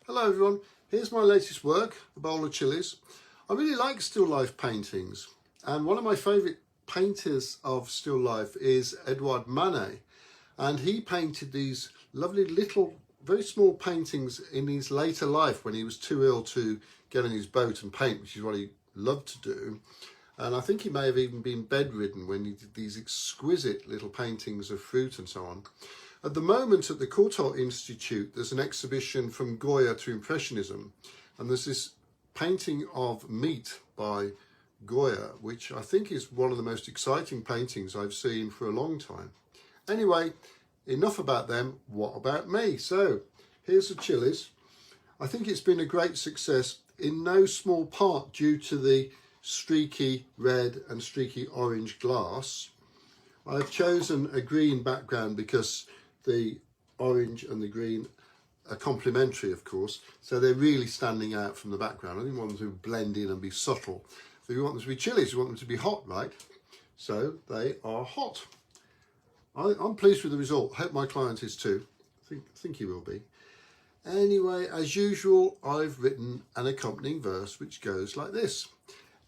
Hello everyone, here's my latest work, a bowl of chilies. I really like still life paintings, and one of my favourite painters of still life is Edouard Manet, and he painted these lovely little very small paintings in his later life when he was too ill to get on his boat and paint, which is what he loved to do. And I think he may have even been bedridden when he did these exquisite little paintings of fruit and so on. At the moment at the Courtauld Institute, there's an exhibition from Goya to Impressionism, and there's this painting of meat by Goya, which I think is one of the most exciting paintings I've seen for a long time. Anyway, enough about them, what about me? So here's the Chillies. I think it's been a great success, in no small part due to the streaky red and streaky orange glass. I've chosen a green background because the orange and the green are complementary, of course, so they're really standing out from the background. I didn't want them to blend in and be subtle. So you want them to be chilies, you want them to be hot, right? So they are hot. I'm pleased with the result. Hope my client is too. I think he will be. Anyway, as usual, I've written an accompanying verse which goes like this.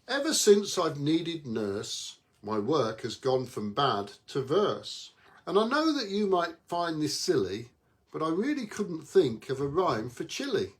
Ever since I've needed nurse, my work has gone from bad to verse. And I know that you might find this silly, but I really couldn't think of a rhyme for chilli.